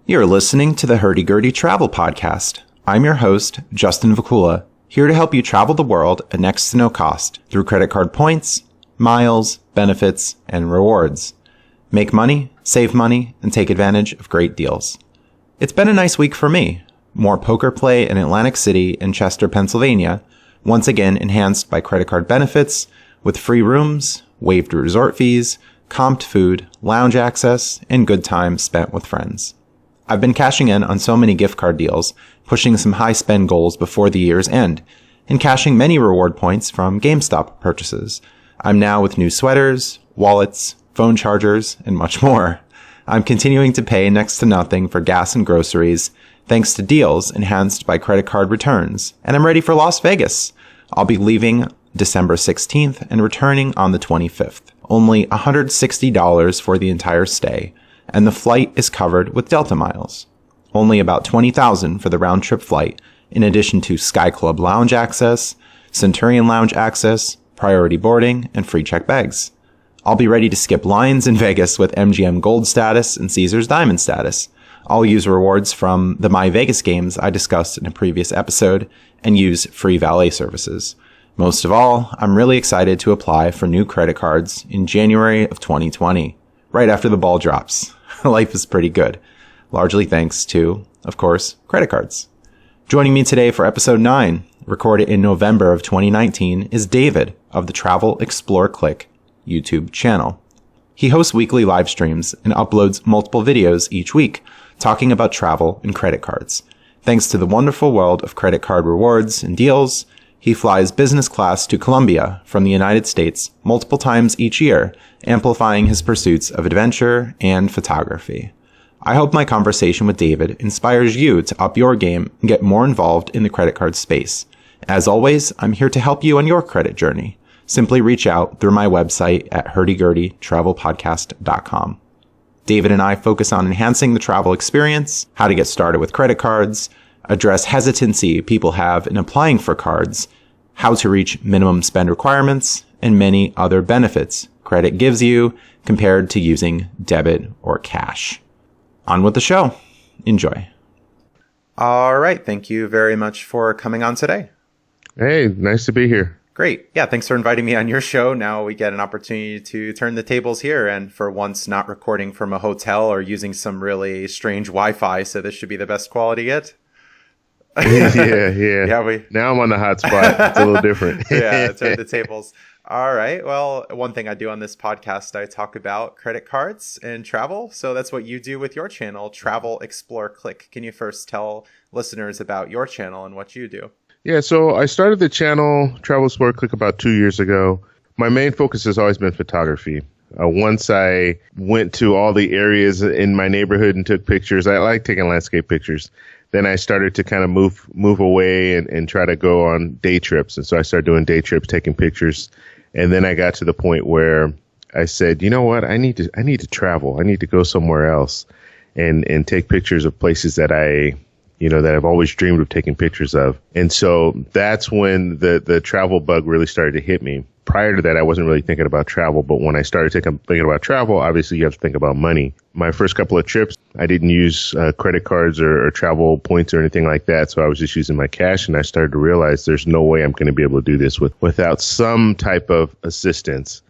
You're listening to the Hurdy Gurdy Travel Podcast. I'm your host, Justin Vacula, here to help you travel the world at next to no cost through credit card points, miles, benefits, and rewards. Make money, save money, and take advantage of great deals. It's been a nice week for me. More poker play in Atlantic City and Chester, Pennsylvania, once again enhanced by credit card benefits with free rooms, waived resort fees, comped food, lounge access, and good time spent with friends. I've been cashing in on so many gift card deals, pushing some high spend goals before the year's end, and cashing many reward points from GameStop purchases. I'm now with new sweaters, wallets, phone chargers, and much more. I'm continuing to pay next to nothing for gas and groceries, thanks to deals enhanced by credit card returns, and I'm ready for Las Vegas. I'll be leaving December 16th and returning on the 25th. Only $160 for the entire stay, and the flight is covered with Delta miles. Only about $20,000 for the round-trip flight, in addition to Sky Club lounge access, Centurion lounge access, priority boarding, and free check bags. I'll be ready to skip lines in Vegas with MGM Gold status and Caesars Diamond status. I'll use rewards from the My Vegas games I discussed in a previous episode and use free valet services. Most of all, I'm really excited to apply for new credit cards in January of 2020, right after the ball drops. Life is pretty good, largely thanks to, of course, credit cards. Joining me today for episode 9, recorded in November of 2019, is David of the TravelExploreClick YouTube channel. He hosts weekly live streams and uploads multiple videos each week talking about travel and credit cards. Thanks to the wonderful world of credit card rewards and deals, he flies business class to Colombia from the United States multiple times each year, amplifying his pursuits of adventure and photography. I hope my conversation with David inspires you to up your game and get more involved in the credit card space. As always, I'm here to help you on your credit journey. Simply reach out through my website at hurdygurdytravelpodcast.com. David and I focus on enhancing the travel experience, how to get started with credit cards, address hesitancy people have in applying for cards, how to reach minimum spend requirements, and many other benefits credit gives you compared to using debit or cash. On with the show. Enjoy. All right. Thank you very much for coming on today. Hey, nice to be here. Great. Yeah, thanks for inviting me on your show. Now we get an opportunity to turn the tables here and for once not recording from a hotel or using some really strange Wi-Fi. So this should be the best quality yet. Yeah. Now I'm on the hot spot. It's a little different. Yeah, turn the tables. All right. Well, one thing I do on this podcast, I talk about credit cards and travel. So that's what you do with your channel, TravelExploreClick. Can you first tell listeners about your channel and what you do? Yeah, so I started the channel TravelExploreClick about 2 years ago. My main focus has always been photography. Once I went to all the areas in my neighborhood and took pictures, I like taking landscape pictures. Then I started to kind of move away and try to go on day trips. And so I started doing day trips, taking pictures. And then I got to the point where I said, you know what, I need to travel. I need to go somewhere else and take pictures of places that that I've always dreamed of taking pictures of. And so that's when the travel bug really started to hit me. Prior to that, I wasn't really thinking about travel, but when I started thinking about travel, obviously you have to think about money. My first couple of trips, I didn't use credit cards or travel points or anything like that, so I was just using my cash, and I started to realize there's no way I'm going to be able to do this without some type of assistance.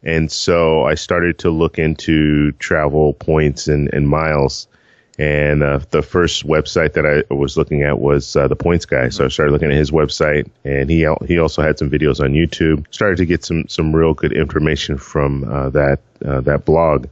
And so I started to look into travel points and miles. And the first website that I was looking at was the Points Guy. So I started looking at his website, and he also had some videos on YouTube. Started to get some real good information from that blog.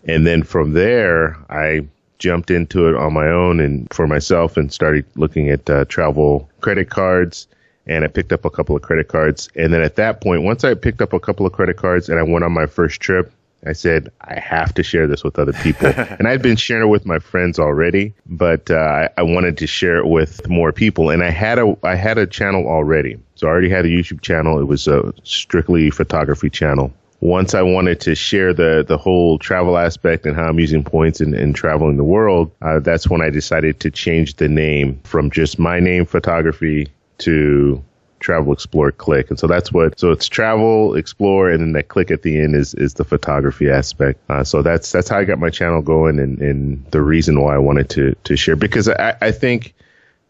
And then from there, I jumped into it on my own and for myself and started looking at travel credit cards. And I picked up a couple of credit cards. And then at that point, once I picked up a couple of credit cards and I went on my first trip, I said, I have to share this with other people. And I'd been sharing it with my friends already, but I wanted to share it with more people. And I had a channel already. So I already had a YouTube channel. It was a strictly photography channel. Once I wanted to share the whole travel aspect and how I'm using points and traveling the world, that's when I decided to change the name from just my name, photography, to TravelExploreClick. And so so it's Travel, Explore, and then that click at the end is the photography aspect. So that's how I got my channel going, and the reason why I wanted to share, because I think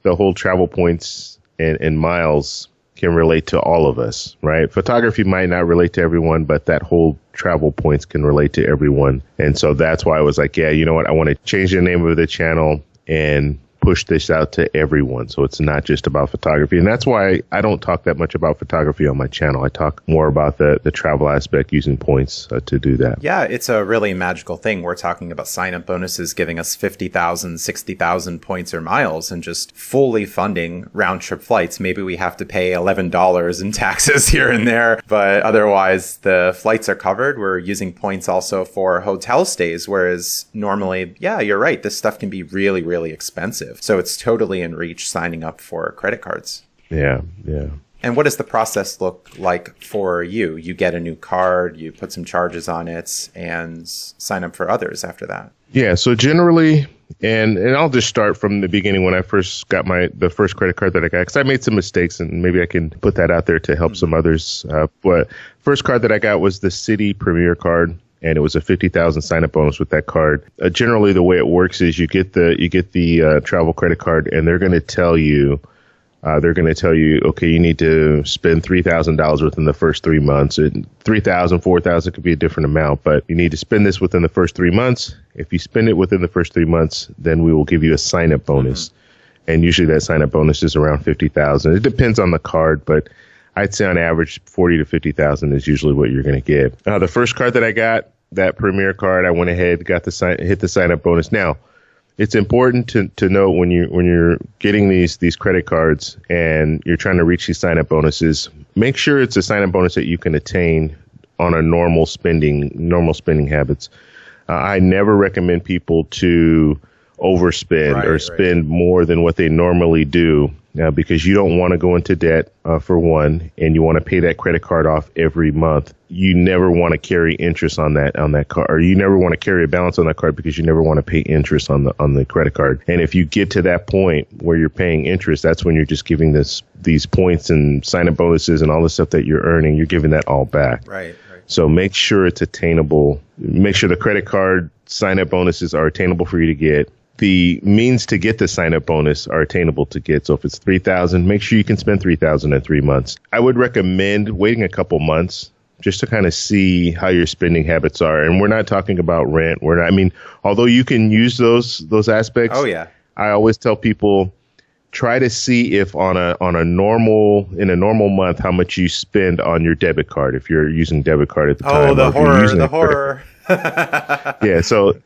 the whole travel points and miles can relate to all of us, right? Photography might not relate to everyone, but that whole travel points can relate to everyone. And so that's why I was like, yeah, you know what? I want to change the name of the channel and push this out to everyone. So it's not just about photography. And that's why I don't talk that much about photography on my channel. I talk more about the travel aspect, using points to do that. Yeah, it's a really magical thing. We're talking about sign-up bonuses giving us 50,000, 60,000 points or miles and just fully funding round-trip flights. Maybe we have to pay $11 in taxes here and there, but otherwise the flights are covered. We're using points also for hotel stays, whereas normally, yeah, you're right, this stuff can be really, really expensive. So it's totally in reach signing up for credit cards. Yeah. And what does the process look like for you? You get a new card, you put some charges on it, and sign up for others after that. Yeah, so generally, and I'll just start from the beginning when I first got the first credit card that I got, because I made some mistakes, and maybe I can put that out there to help some others. But first card that I got was the Citi Premier card. And it was a 50,000 sign-up bonus with that card. Generally, the way it works is you get the travel credit card, and they're going to tell you, okay, you need to spend $3,000 within the first 3 months. And 3,000, 4,000 could be a different amount, but you need to spend this within the first 3 months. If you spend it within the first 3 months, then we will give you a sign-up bonus. And usually that sign-up bonus is around 50,000. It depends on the card, but I'd say on average, 40 to 50,000 is usually what you're going to get. The first card that I got, that Premier card, I went ahead, hit the sign up bonus. Now, it's important to know when you're getting these credit cards and you're trying to reach these sign up bonuses, make sure it's a sign up bonus that you can attain on a normal spending habits. I never recommend people to overspend or spend more than what they normally do. Because you don't want to go into debt, for one, and you want to pay that credit card off every month. You never want to carry interest on that card, or you never want to carry a balance on that card because you never want to pay interest on the credit card. And if you get to that point where you're paying interest, that's when you're just giving these points and sign-up bonuses and all the stuff that you're earning, you're giving that all back. Right. So make sure it's attainable. Make sure the credit card sign-up bonuses are attainable for you to get. The means to get the sign-up bonus are attainable to get. So if it's $3,000, make sure you can spend $3,000 in 3 months. I would recommend waiting a couple months just to kind of see how your spending habits are. And we're not talking about rent. Although you can use those aspects. Oh yeah. I always tell people, try to see if in a normal month, how much you spend on your debit card if you're using debit card at the time. Oh, the horror. Yeah. So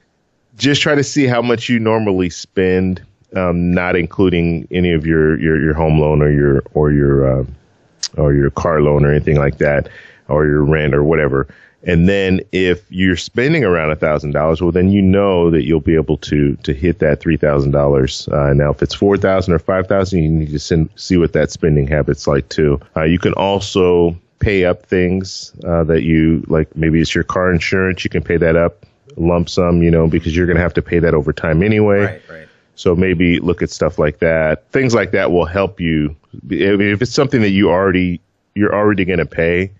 just try to see how much you normally spend, not including any of your home loan or your car loan or anything like that, or your rent or whatever. And then if you're spending around $1,000, well, then you know that you'll be able to hit that $3,000. Now, if it's $4,000 or $5,000, you need to see what that spending habit's like too. You can also pay up things that you like. Maybe it's your car insurance. You can pay that up lump sum, because you're going to have to pay that over time anyway. Right. So maybe look at stuff like that. Things like that will help you. If it's something that you're already going to pay,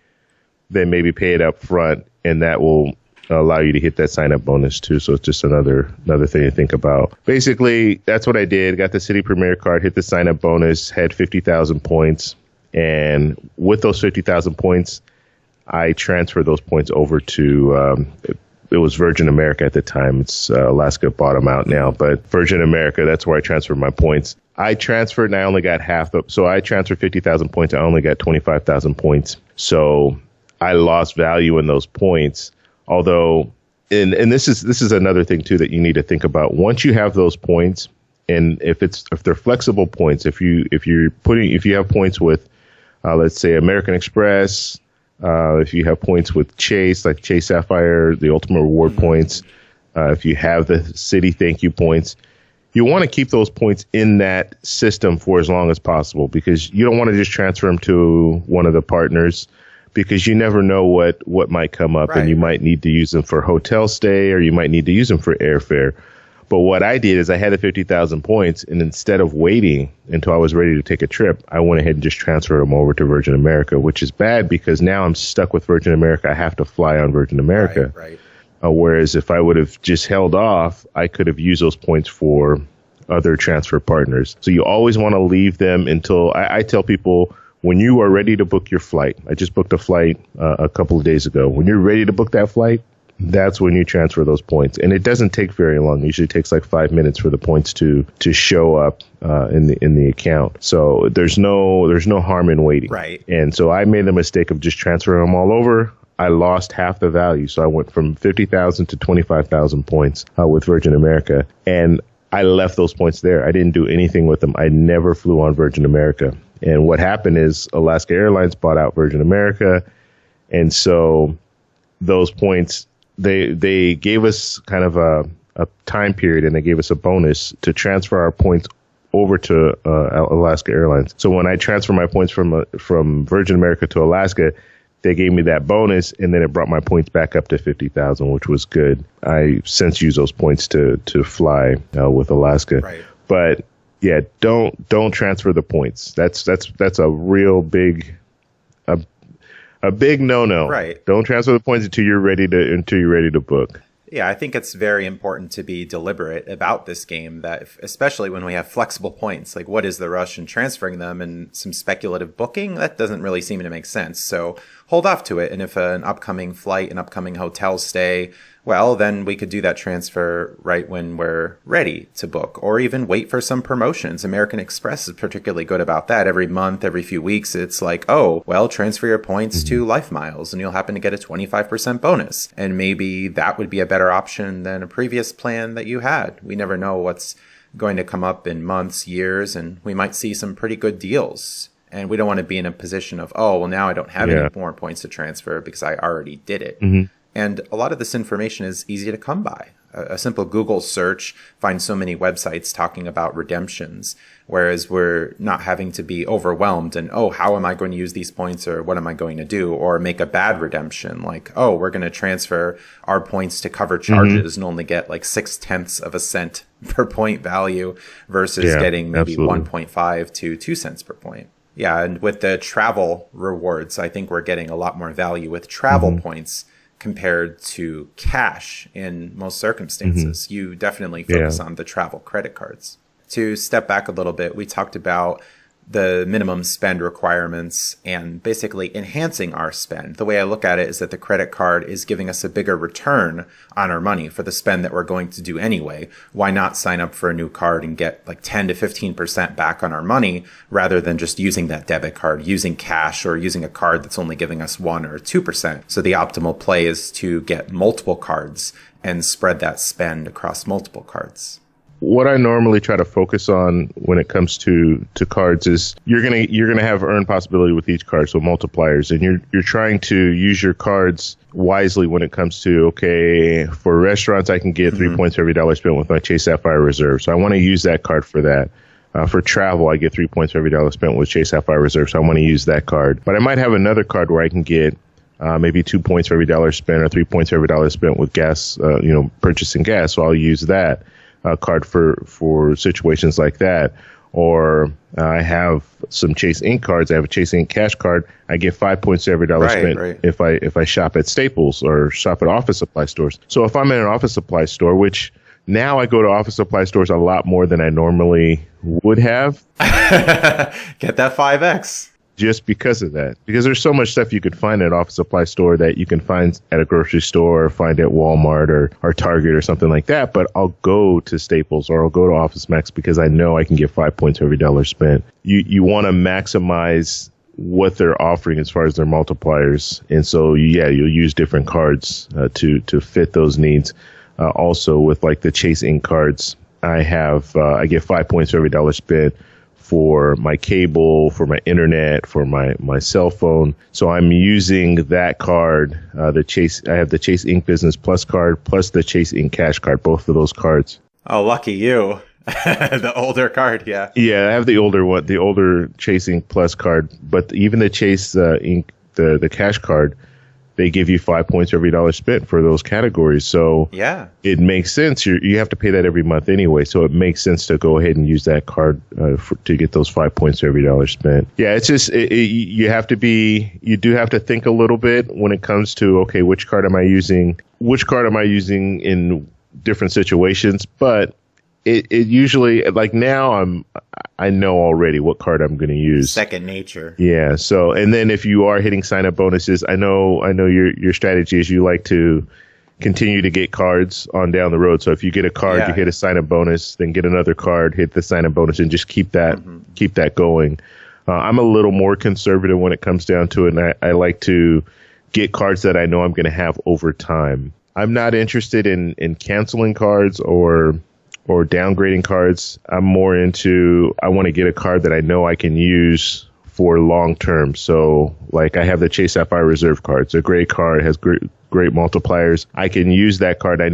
then maybe pay it up front, and that will allow you to hit that sign up bonus too. So it's just another thing to think about. Basically, that's what I did. Got the Citi Premier card, hit the sign up bonus, had 50,000 points, and with those 50,000 points, I transferred those points over to it was Virgin America at the time. It's Alaska bought them out now, but Virgin America, that's where I transferred my points. I transferred and I only got so I transferred 50,000 points. I only got 25,000 points. So I lost value in those points. Although, and this is another thing too that you need to think about. Once you have those points, and if they're flexible points, if you have points with, let's say American Express, if you have points with Chase, like Chase Sapphire, the Ultimate Reward points, if you have the Citi Thank You points, you want to keep those points in that system for as long as possible, because you don't want to just transfer them to one of the partners, because you never know what might come up, and you might need to use them for hotel stay, or you might need to use them for airfare. But what I did is I had the 50,000 points, and instead of waiting until I was ready to take a trip, I went ahead and just transferred them over to Virgin America, which is bad because now I'm stuck with Virgin America. I have to fly on Virgin America. Right. Whereas if I would have just held off, I could have used those points for other transfer partners. So you always want to leave them until I tell people, when you are ready to book your flight. I just booked a flight a couple of days ago. When you're ready to book that flight, that's when you transfer those points. And it doesn't take very long. It usually takes like 5 minutes for the points to show up in the account. So there's no harm in waiting. Right. And so I made the mistake of just transferring them all over. I lost half the value. So I went from 50,000 to 25,000 points with Virgin America. And I left those points there. I didn't do anything with them. I never flew on Virgin America. And what happened is Alaska Airlines bought out Virgin America. And so those points, they gave us kind of a time period, and they gave us a bonus to transfer our points over to Alaska Airlines. So when I transferred my points from Virgin America to Alaska, they gave me that bonus, and then it brought my points back up to 50,000, which was good. I since use those points to fly with Alaska. Right. But yeah, don't transfer the points. That's a real big a big no-no. Right. Don't transfer the points until you're ready to book. Yeah, I think it's very important to be deliberate about this game, that especially when we have flexible points, like what is the rush in transferring them, and some speculative booking, that doesn't really seem to make sense. So hold off to it. And if an upcoming flight, an upcoming hotel stay, well, then we could do that transfer right when we're ready to book, or even wait for some promotions. American Express is particularly good about that. Every month, every few weeks, it's like, oh, well, transfer your points to Life Miles and you'll happen to get a 25% bonus. And maybe that would be a better option than a previous plan that you had. We never know what's going to come up in months, years, and we might see some pretty good deals. And we don't want to be in a position of, oh, well, now I don't have any more points to transfer because I already did it. And a lot of this information is easy to come by. A simple Google search finds so many websites talking about redemptions, whereas we're not having to be overwhelmed and, oh, how am I going to use these points, or what am I going to do, or make a bad redemption like, oh, we're going to transfer our points to cover charges and only get like 0.6 of a cent per point value versus getting maybe 1.5 to 2 cents per point. Yeah, and with the travel rewards, I think we're getting a lot more value with travel points compared to cash in most circumstances. You definitely focus on the travel credit cards. To step back a little bit, we talked about the minimum spend requirements and basically enhancing our spend. The way I look at it is that the credit card is giving us a bigger return on our money for the spend that we're going to do anyway. Why not sign up for a new card and get like 10 to 15% back on our money rather than just using that debit card, using cash, or using a card that's only giving us 1 or 2%. So the optimal play is to get multiple cards and spread that spend across multiple cards. What I normally try to focus on when it comes to cards is you're gonna have earn possibility with each card, so multipliers, and you're trying to use your cards wisely when it comes to, okay, for restaurants I can get 3 points for every dollar spent with my Chase Sapphire Reserve, so I want to use that card for that. For travel, I get 3 points for every dollar spent with Chase Sapphire Reserve, so I want to use that card. But I might have another card where I can get maybe 2 points for every dollar spent, or 3 points for every dollar spent with gas, purchasing gas, so I'll use that card for situations like that. Or I have some Chase Ink cards. I have a Chase Ink cash card. I get 5 points for every dollar spent if I shop at Staples or shop at office supply stores. So if I'm in an office supply store, which now I go to office supply stores a lot more than I normally would have. Get that 5X. Just because of that. Because there's so much stuff you could find at an office supply store that you can find at a grocery store, or find at Walmart or Target or something like that. But I'll go to Staples or I'll go to Office Max because I know I can get 5 points for every dollar spent. You want to maximize what they're offering as far as their multipliers. And so, you'll use different cards to fit those needs. Also with like the Chase Ink cards, I get 5 points for every dollar spent for my cable, for my internet, for my cell phone. So I'm using that card, I have the Chase Ink Business Plus card plus the Chase Ink Cash card, both of those cards. Oh, lucky you. The older card, yeah. Yeah, I have the older one, the older Chase Ink Plus card, but even the Chase Ink, the Cash card, they give you 5 points for every dollar spent for those categories. So yeah, it makes sense. You have to pay that every month anyway. So it makes sense to go ahead and use that card to get those 5 points for every dollar spent. Yeah, it's just you do have to think a little bit when it comes to, okay, which card am I using? Which card am I using in different situations? But it usually, like now, I know already what card I'm going to use. Second nature. Yeah. So, and then if you are hitting sign up bonuses, I know your strategy is you like to continue to get cards on down the road. So if you get a card, you hit a sign up bonus, then get another card, hit the sign up bonus, and just keep that going. I'm a little more conservative when it comes down to it, and I like to get cards that I know I'm going to have over time. I'm not interested in canceling cards or downgrading cards. I'm more into, I want to get a card that I know I can use for long term. So like I have the Chase Sapphire Reserve card. It's a great card, has great multipliers. I can use that card. I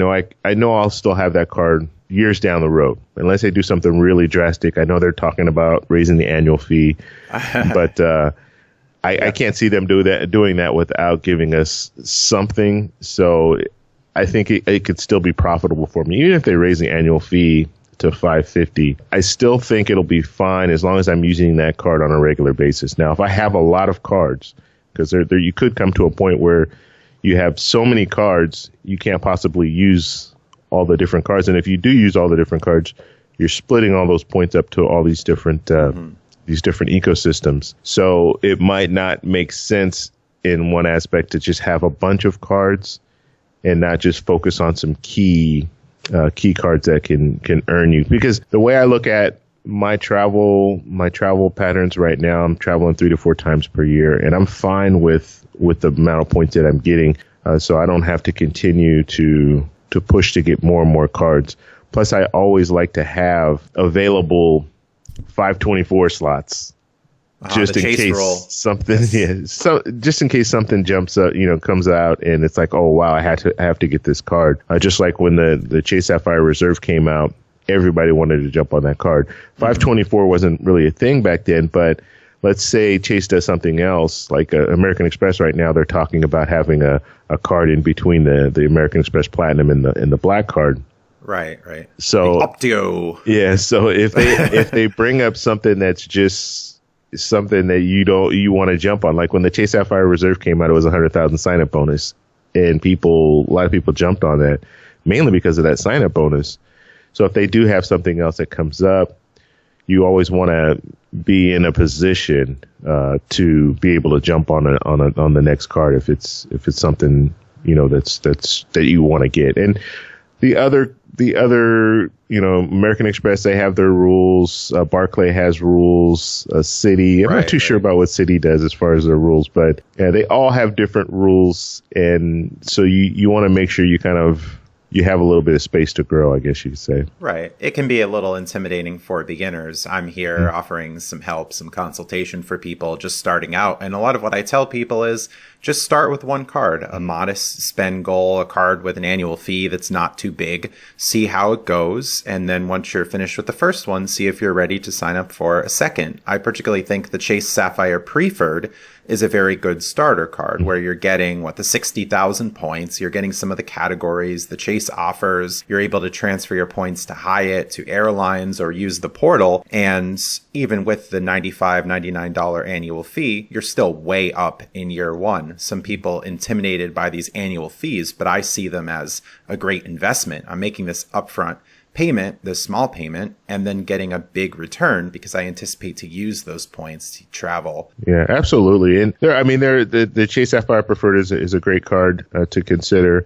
know I'll still have that card years down the road. Unless they do something really drastic. I know they're talking about raising the annual fee, but I can't see them doing that without giving us something. So I think it could still be profitable for me, even if they raise the annual fee to $550. I still think it'll be fine as long as I'm using that card on a regular basis. Now, if I have a lot of cards, because there you could come to a point where you have so many cards, you can't possibly use all the different cards. And if you do use all the different cards, you're splitting all those points up to all these different ecosystems. So it might not make sense in one aspect to just have a bunch of cards and not just focus on some key cards that can earn you. Because the way I look at my travel patterns right now, I'm traveling 3 to 4 times per year, and I'm fine with the amount of points that I'm getting. So I don't have to continue to push to get more and more cards. Plus, I always like to have available 524 slots. Just in case something, just in case something jumps up, comes out and it's like, oh wow, I have to get this card. Just like when the Chase Sapphire Reserve came out, everybody wanted to jump on that card. 524 wasn't really a thing back then, but let's say Chase does something else, like American Express right now, they're talking about having a card in between the American Express Platinum and the Black card. Right. So Optio. Yeah. So if they bring up something that's just something that you want to jump on, like when the Chase Sapphire Reserve came out, it was 100,000 sign up bonus, and a lot of people jumped on that mainly because of that sign up bonus. So if they do have something else that comes up, you always want to be in a position to be able to jump on the next card if it's something that you want to get. And the other American Express, they have their rules. Barclay has rules. Citi, I'm not too sure about what Citi does as far as their rules, but yeah, they all have different rules, and so you want to make sure you have a little bit of space to grow, I guess you could say. Right. It can be a little intimidating for beginners. I'm here offering some help, some consultation for people just starting out. And a lot of what I tell people is just start with one card, a modest spend goal, a card with an annual fee that's not too big. See how it goes. And then once you're finished with the first one, see if you're ready to sign up for a second. I particularly think the Chase Sapphire Preferred is a very good starter card where you're getting the 60,000 points. You're getting some of the categories the Chase offers. You're able to transfer your points to Hyatt, to airlines, or use the portal. And even with the $95, $99 annual fee, you're still way up in year one. Some people intimidated by these annual fees, but I see them as a great investment. I'm making this upfront payment, this small payment, and then getting a big return because I anticipate to use those points to travel. Yeah, absolutely. And the Chase Sapphire Preferred is a great card to consider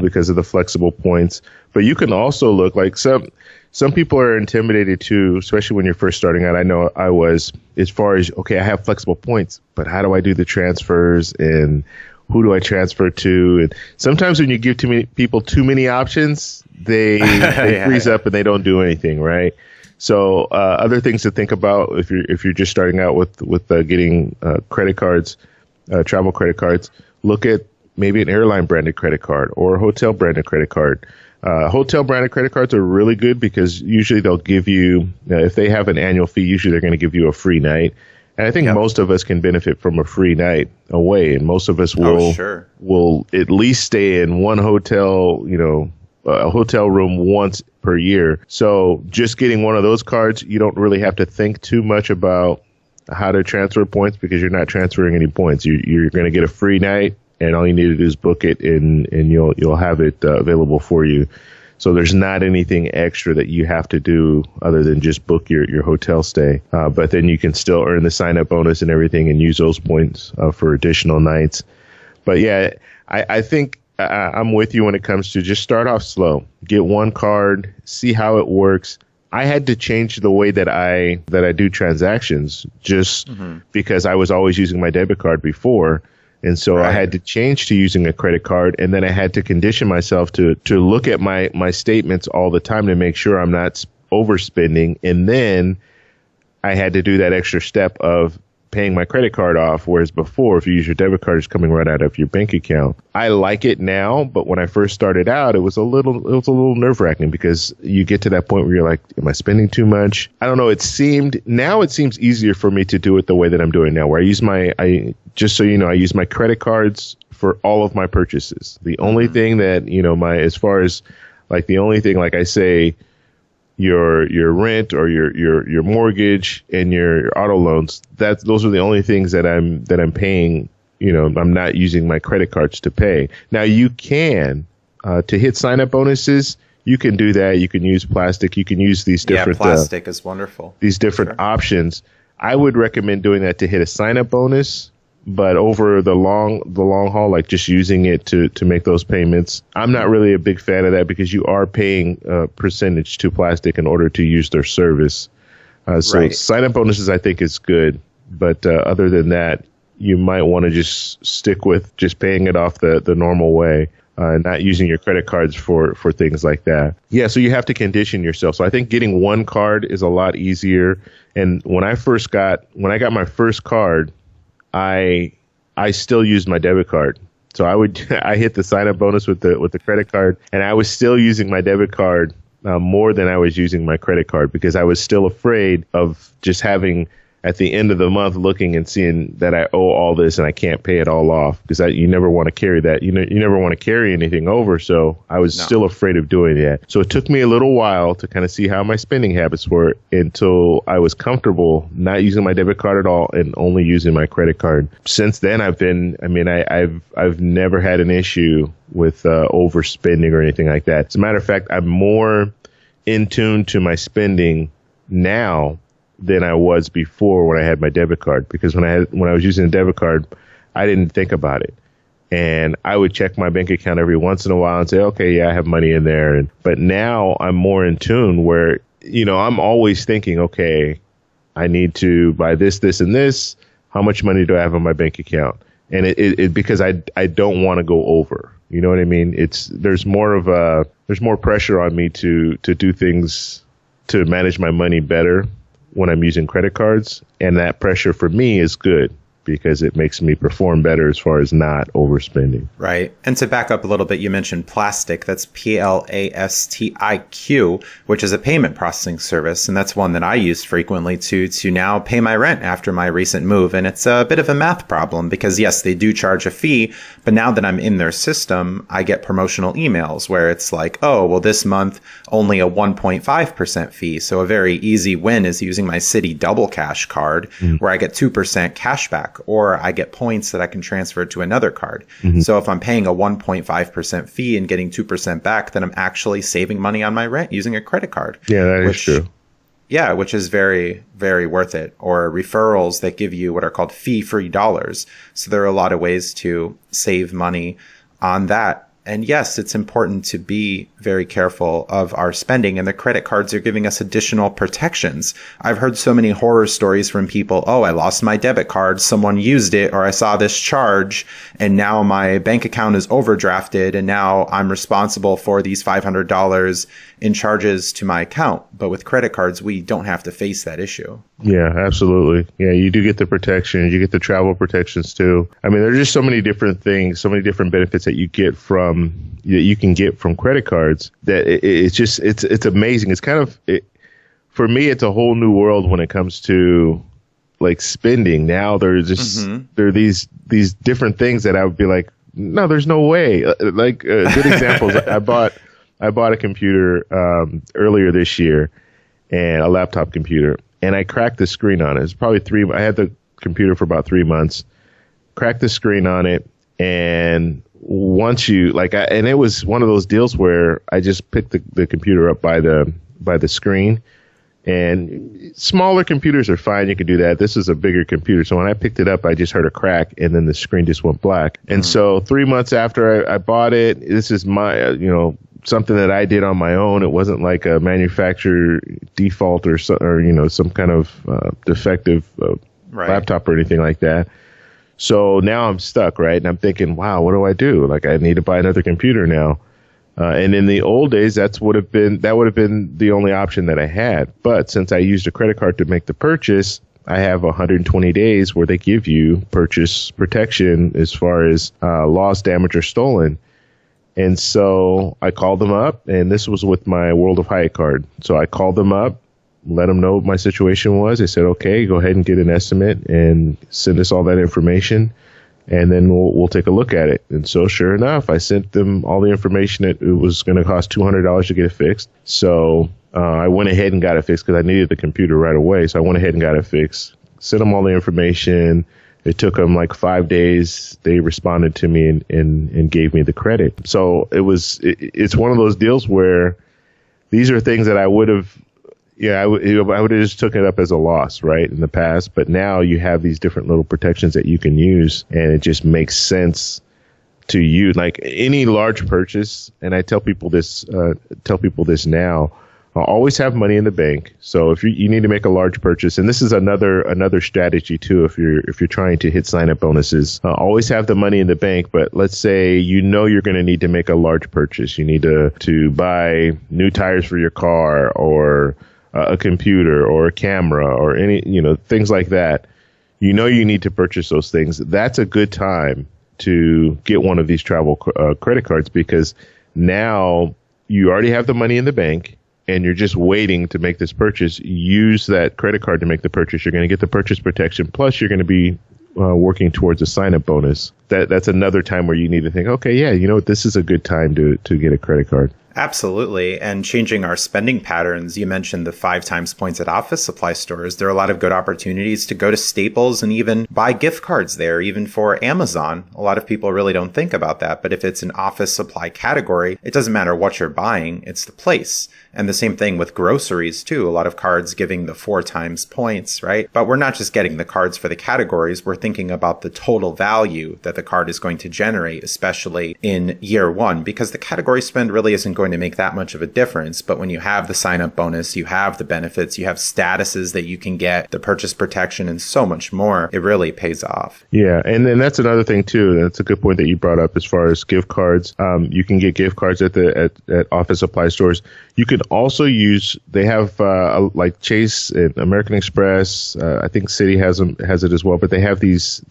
because of the flexible points. But you can also look like some people are intimidated too, especially when you're first starting out. I know I was, as far as, okay, I have flexible points, but how do I do the transfers and who do I transfer to? And sometimes when you give people too many options, they freeze up and they don't do anything, right? So other things to think about if you're just starting out with getting credit cards, travel credit cards, look at maybe an airline branded credit card or a hotel branded credit card. Hotel branded credit cards are really good because usually they'll give you, if they have an annual fee, usually they're going to give you a free night. And I think most of us can benefit from a free night away, and most of us will at least stay in one hotel, a hotel room once per year. So just getting one of those cards, you don't really have to think too much about how to transfer points because you're not transferring any points. You're going to get a free night, and all you need to do is book it, and you'll have it available for you. So there's not anything extra that you have to do other than just book your hotel stay. But then you can still earn the sign-up bonus and everything and use those points for additional nights. But yeah, I think I'm with you when it comes to just start off slow. Get one card, see how it works. I had to change the way that I do transactions just because I was always using my debit card before. And so I had to change to using a credit card, and then I had to condition myself to look at my statements all the time to make sure I'm not overspending. And then I had to do that extra step of paying my credit card off, whereas before, if you use your debit card, it's coming right out of your bank account. I like it now, but when I first started out, it was a little nerve-wracking because you get to that point where you're like, am I spending too much? I don't know. It seems easier for me to do it the way that I'm doing now, where I use just so you know, I use my credit cards for all of my purchases. The only thing that, as far as like the only thing, like I say, your rent or your mortgage and your auto loans, those are the only things that I'm paying. I'm not using my credit cards to pay. Now you can to hit sign up bonuses. You can do that. You can use plastic. You can use these different. Yeah, plastic is wonderful. These different options. I would recommend doing that to hit a sign up bonus. But over the long haul, like just using it to make those payments, I'm not really a big fan of that because you are paying a percentage to plastic in order to use their service. So sign-up bonuses, I think, is good. But other than that, you might want to just stick with just paying it off the normal way. Not using your credit cards for things like that. Yeah, so you have to condition yourself. So I think getting one card is a lot easier. And when I got my first card, I still used my debit card. So I hit the sign up bonus with the credit card, and I was still using my debit card more than I was using my credit card because I was still afraid of just having at the end of the month looking and seeing that I owe all this and I can't pay it all off because you never want to carry that. You never want to carry anything over. So I was still afraid of doing that. So it took me a little while to kind of see how my spending habits were until I was comfortable not using my debit card at all and only using my credit card. Since then, I've never had an issue with overspending or anything like that. As a matter of fact, I'm more in tune to my spending now than I was before when I had my debit card, because when I was using a debit card, I didn't think about it. And I would check my bank account every once in a while and say, okay, yeah, I have money in there. But now I'm more in tune where, I'm always thinking, okay, I need to buy this, this, and this. How much money do I have on my bank account? And it because I don't want to go over. You know what I mean? There's more pressure on me to do things to manage my money better when I'm using credit cards, and that pressure for me is good because it makes me perform better as far as not overspending. Right. And to back up a little bit, you mentioned Plastic. That's PLASTIQ, which is a payment processing service. And that's one that I use frequently to now pay my rent after my recent move. And it's a bit of a math problem because, yes, they do charge a fee. But now that I'm in their system, I get promotional emails where it's like, oh, well, this month, only a 1.5% fee. So a very easy win is using my Citi Double Cash card where I get 2% cash back, or I get points that I can transfer to another card. So if I'm paying a 1.5% fee and getting 2% back, then I'm actually saving money on my rent using a credit card. Yeah, that is true. Yeah, which is very, very worth it. Or referrals that give you what are called fee-free dollars. So there are a lot of ways to save money on that. And yes, it's important to be very careful of our spending, and the credit cards are giving us additional protections. I've heard so many horror stories from people. Oh, I lost my debit card. Someone used it, or I saw this charge and now my bank account is overdrafted and now I'm responsible for these $500 in charges to my account. But with credit cards, we don't have to face that issue. Yeah, absolutely. Yeah, you do get the protections. You get the travel protections too. I mean, there's just so many different things, so many different benefits that you get that you can get from credit cards that it's amazing. It's kind of, for me, it's a whole new world when it comes to like spending. Now there's just there are these different things that I would be like, no, there's no way. Good examples. I bought a computer earlier this year, and a laptop computer, and I cracked the screen on it. It's probably I had the computer for about 3 months. Cracked the screen on it, and once you and it was one of those deals where I just picked the computer up by the screen. And smaller computers are fine. You can do that. This is a bigger computer. So when I picked it up, I just heard a crack, and then the screen just went black. And so 3 months after I bought it, this is my, something that I did on my own. It wasn't like a manufacturer default or some kind of defective laptop or anything like that. So now I'm stuck, right? And I'm thinking, wow, what do I do? Like, I need to buy another computer now. And in the old days, that would have been the only option that I had. But since I used a credit card to make the purchase, I have 120 days where they give you purchase protection as far as lost, damage, or stolen. And so I called them up, and this was with my World of Hyatt card. So I called them up, let them know what my situation was. They said, okay, go ahead and get an estimate and send us all that information, and then we'll take a look at it. And so sure enough, I sent them all the information. It was going to cost $200 to get it fixed. So I went ahead and got it fixed because I needed the computer right away. So I went ahead and got it fixed, sent them all the information. It took them like 5 days. They responded to me and gave me the credit. So it's one of those deals where these are things that I would have, I would have just took it up as a loss, right, in the past. But now you have these different little protections that you can use, and it just makes sense to you. Like any large purchase, and I tell people this now, always have money in the bank. So if you need to make a large purchase, and this is another strategy too, if you're trying to hit sign up bonuses, always have the money in the bank. But let's say you're going to need to make a large purchase. You need to buy new tires for your car, or a computer, or a camera, or any things like that. You need to purchase those things. That's a good time to get one of these travel credit cards, because now you already have the money in the bank, and you're just waiting to make this purchase. Use that credit card to make the purchase. You're going to get the purchase protection. Plus, you're going to be working towards a sign-up bonus. That's another time where you need to think, okay, yeah, this is a good time to get a credit card. Absolutely. And changing our spending patterns. You mentioned the 5 times points at office supply stores. There are a lot of good opportunities to go to Staples and even buy gift cards there, even for Amazon. A lot of people really don't think about that. But if it's an office supply category, it doesn't matter what you're buying. It's the place. And the same thing with groceries, too. A lot of cards giving the 4 times points, right? But we're not just getting the cards for the categories. We're thinking about the total value that the card is going to generate, especially in year 1, because the category spend really isn't going to make that much of a difference. But when you have the sign-up bonus, you have the benefits, you have statuses that you can get, the purchase protection, and so much more, it really pays off. Yeah, and then that's another thing, too. That's a good point that you brought up as far as gift cards. You can get gift cards at office supply stores. You can also they have like Chase and American Express. I think Citi has it as well, but they have these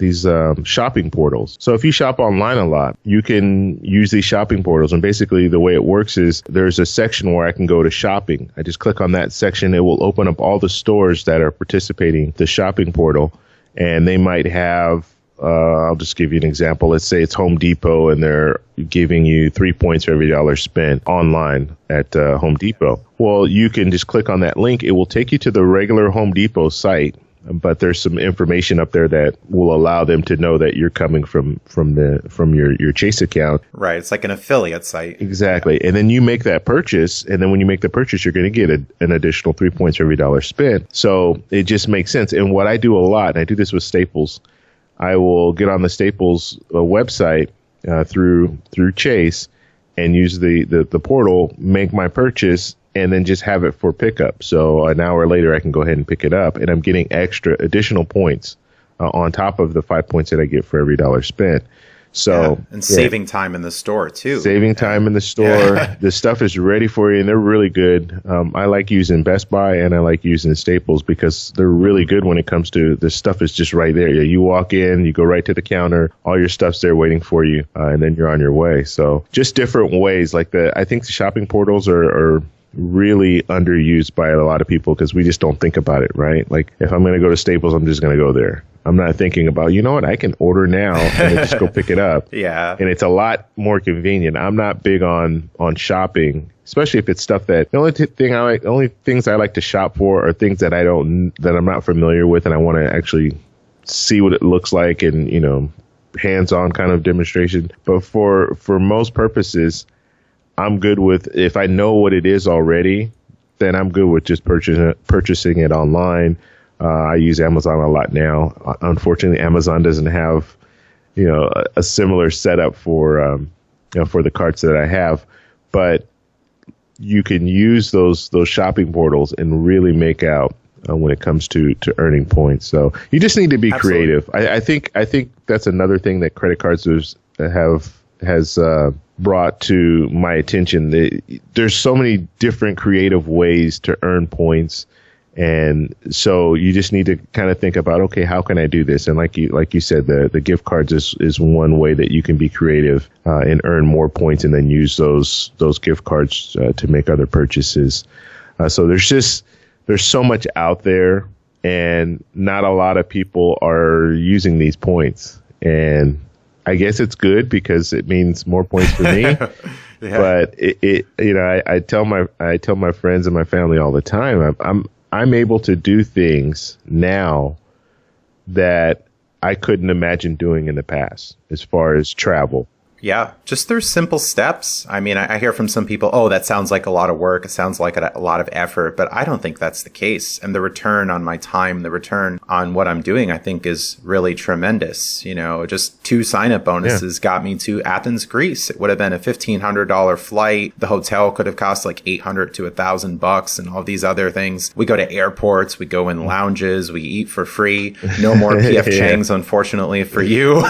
shopping portals. So if you shop online a lot, you can use these shopping portals. And basically the way it works is there's a section where I can go to shopping. I just click on that section. It will open up all the stores that are participating in the shopping portal. And they might have, I'll just give you an example. Let's say it's Home Depot, and they're giving you 3 points for every dollar spent online at Home Depot. Well, you can just click on that link. It will take you to the regular Home Depot site, but there's some information up there that will allow them to know that you're coming from your Chase account. Right. It's like an affiliate site. Exactly. And then you make that purchase. And then when you make the purchase, you're going to get an additional 3 points for every dollar spent. So it just makes sense. And what I do a lot, and I do this with Staples, I will get on the Staples website through Chase and use the portal, make my purchase, and then just have it for pickup. So an hour later, I can go ahead and pick it up, and I'm getting additional points on top of the 5 points that I get for every dollar spent. So and saving time in the store too. Saving time in the store. Yeah. The stuff is ready for you, and they're really good. I like using Best Buy, and I like using Staples because they're really good when it comes to the stuff is just right there. You walk in, you go right to the counter, all your stuff's there waiting for you, and then you're on your way. So just different ways. I think the shopping portals are really underused by a lot of people because we just don't think about it, right? Like if I'm going to go to Staples, I'm just going to go there. I'm not thinking about, you know what, I can order now and then just go pick it up. Yeah. And it's a lot more convenient. I'm not big on shopping, especially if it's stuff that the only things I like to shop for are things that I'm not familiar with and I want to actually see what it looks like and, you know, hands-on kind of demonstration. But for most purposes, I'm good with, if I know what it is already, then I'm good with just purchasing it online. I use Amazon a lot now. Unfortunately, Amazon doesn't have, you know, a similar setup for the carts that I have, but you can use those shopping portals and really make out when it comes to earning points. So you just need to be creative. I think that's another thing that credit cards has brought to my attention. There's so many different creative ways to earn points. And so you just need to kind of think about, okay, how can I do this? And like you said, the gift cards is one way that you can be creative and earn more points and then use those gift cards to make other purchases. So there's so much out there and not a lot of people are using these points. And I guess it's good because it means more points for me. Yeah. But I tell my friends and my family all the time, I'm able to do things now that I couldn't imagine doing in the past as far as travel. Yeah, just through simple steps. I mean, I hear from some people, oh, that sounds like a lot of work. It sounds like a lot of effort, but I don't think that's the case. And the return on my time, the return on what I'm doing, I think is really tremendous. You know, just 2 sign-up bonuses got me to Athens, Greece. It would have been a $1,500 flight. The hotel could have cost like $800 to $1,000 and all these other things. We go to airports, we go in lounges, we eat for free. No more PF Chang's, unfortunately for you.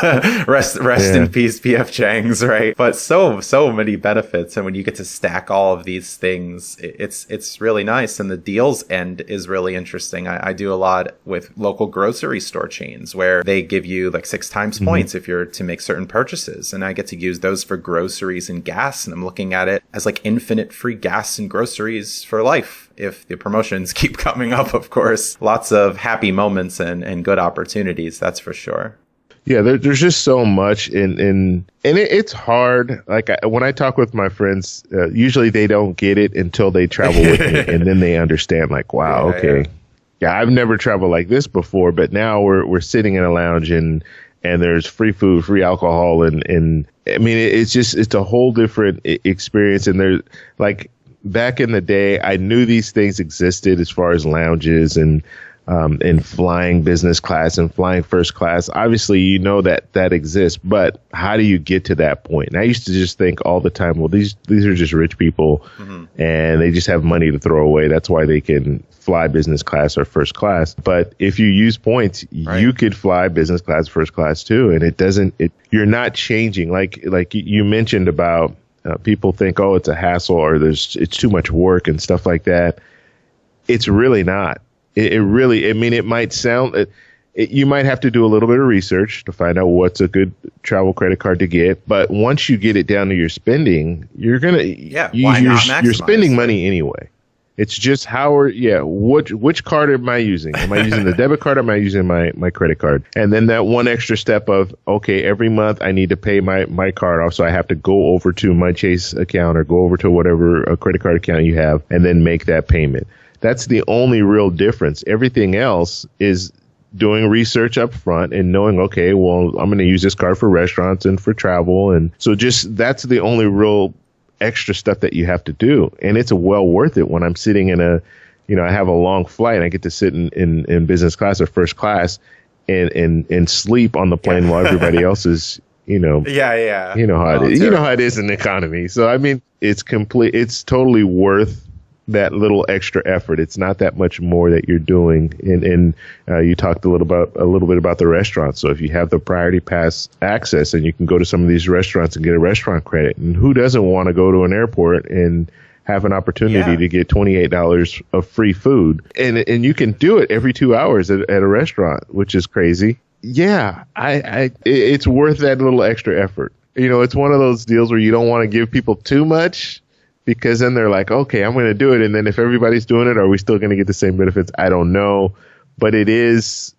Rest in peace, PF Chang. Right, but so many benefits, and when you get to stack all of these things, it's really nice. And the deals end is really interesting. I do a lot with local grocery store chains where they give you like 6 times points if you're to make certain purchases, and I get to use those for groceries and gas. And I'm looking at it as like infinite free gas and groceries for life if the promotions keep coming up. Of course, lots of happy moments and good opportunities. That's for sure. Yeah, there's just so much, and it's hard. Like when I talk with my friends, usually they don't get it until they travel with me, and then they understand. Like, wow, okay, yeah, I've never traveled like this before, but now we're sitting in a lounge and there's free food, free alcohol, and I mean it's a whole different experience. And there's like back in the day, I knew these things existed as far as lounges and flying business class and flying first class. Obviously, you know that exists, but how do you get to that point? And I used to just think all the time, well, these are just rich people and they just have money to throw away. That's why they can fly business class or first class. But if you use points, you could fly business class, first class too. And you're not changing. Like you mentioned about people think, oh, it's a hassle or it's too much work and stuff like that. It's really not. It really, I mean, it might sound, you might have to do a little bit of research to find out what's a good travel credit card to get. But once you get it down to your spending, you're going to, you're spending money anyway. It's just which card am I using? Am I using the debit card or am I using my credit card? And then that one extra step of, okay, every month I need to pay my card off. So I have to go over to my Chase account or go over to whatever a credit card account you have and then make that payment. That's the only real difference. Everything else is doing research up front and knowing, okay, well, I'm going to use this card for restaurants and for travel. And so that's the only real extra stuff that you have to do. And it's well worth it when I'm sitting in I have a long flight and I get to sit in business class or first class and sleep on the plane while everybody else is, You know how it is. You know how it is in the economy. So, I mean, it's totally worth that little extra effort. It's not that much more that you're doing. And you talked a little bit about the restaurants. So if you have the priority pass access and you can go to some of these restaurants and get a restaurant credit, and who doesn't want to go to an airport and have an opportunity to get $28 of free food, and you can do it every 2 hours at a restaurant, which is crazy. Yeah, it's worth that little extra effort. You know, it's one of those deals where you don't want to give people too much, because then they're like, okay, I'm going to do it. And then if everybody's doing it, are we still going to get the same benefits? I don't know. But it's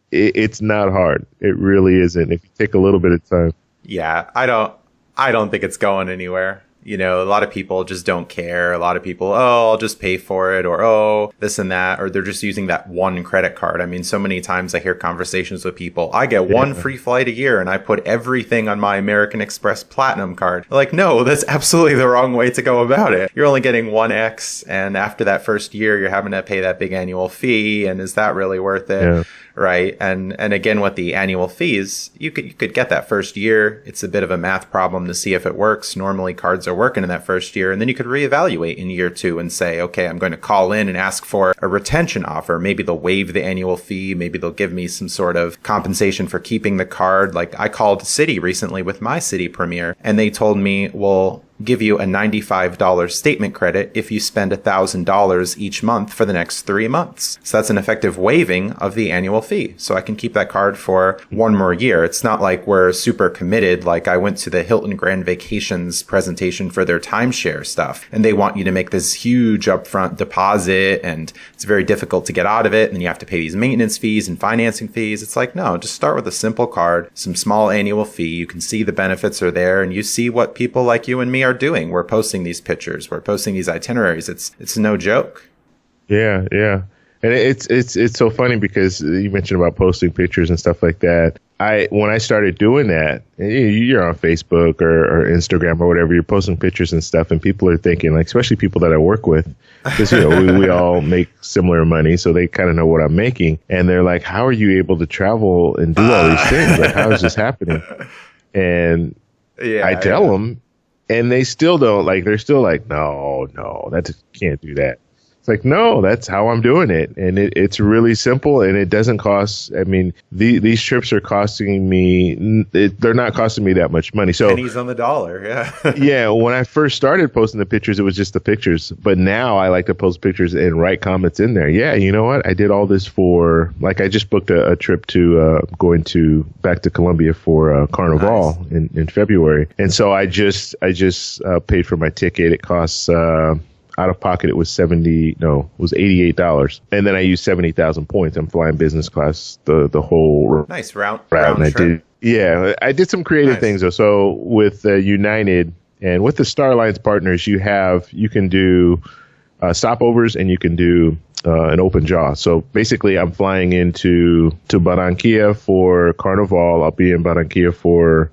not hard. It really isn't if you take a little bit of time. Yeah, I don't think it's going anywhere. You know, a lot of people just don't care. A lot of people, oh, I'll just pay for it, or oh, this and that, or they're just using that one credit card. I mean, so many times I hear conversations with people, I get one free flight a year and I put everything on my American Express Platinum card. They're like, no, that's absolutely the wrong way to go about it. You're only getting 1X, and after that first year, you're having to pay that big annual fee. And is that really worth it? Yeah. Right. And again, with the annual fees, you could get that first year. It's a bit of a math problem to see if it works. Normally cards are working in that first year, and then you could reevaluate in year 2 and say, okay, I'm going to call in and ask for a retention offer. Maybe they'll waive the annual fee. Maybe they'll give me some sort of compensation for keeping the card. Like I called Citi recently with my Citi Premier, and they told me, we'll give you a $95 statement credit if you spend $1,000 each month for the next 3 months. So that's an effective waiving of the annual fee. So I can keep that card for 1 more year. It's not like we're super committed. Like I went to the Hilton Grand Vacations presentation for their timeshare stuff, and they want you to make this huge upfront deposit, and it's very difficult to get out of it. And then you have to pay these maintenance fees and financing fees. It's like, no, just start with a simple card, some small annual fee. You can see the benefits are there, and you see what people like you and me are doing. We're posting these pictures. We're posting these itineraries. It's no joke. Yeah. And it's so funny because you mentioned about posting pictures and stuff like that. When I started doing that, you're on Facebook or Instagram or whatever, you're posting pictures and stuff, and people are thinking, like, especially people that I work with, because we all make similar money, so they kind of know what I'm making, and they're like, how are you able to travel and do all these things? Like, how is this happening? And I tell them, and they still don't, like, they're still like, no, that can't do that. It's like, no, that's how I'm doing it. And it's really simple, and it doesn't cost, I mean, these trips are costing me, they're not costing me that much money. So pennies on the dollar. Yeah. Yeah. When I first started posting the pictures, it was just the pictures. But now I like to post pictures and write comments in there. Yeah. You know what? I did all this for, like, I just booked a trip to back to Colombia for Carnival in February. And so I just paid for my ticket. It costs, out of pocket, it was $88. And then I used 70,000 points. I'm flying business class the whole nice round and I did some creative things though. So with United and with the Star Alliance partners, you can do stopovers, and you can do an open jaw. So basically, I'm flying into Barranquilla for Carnival. I'll be in Barranquilla for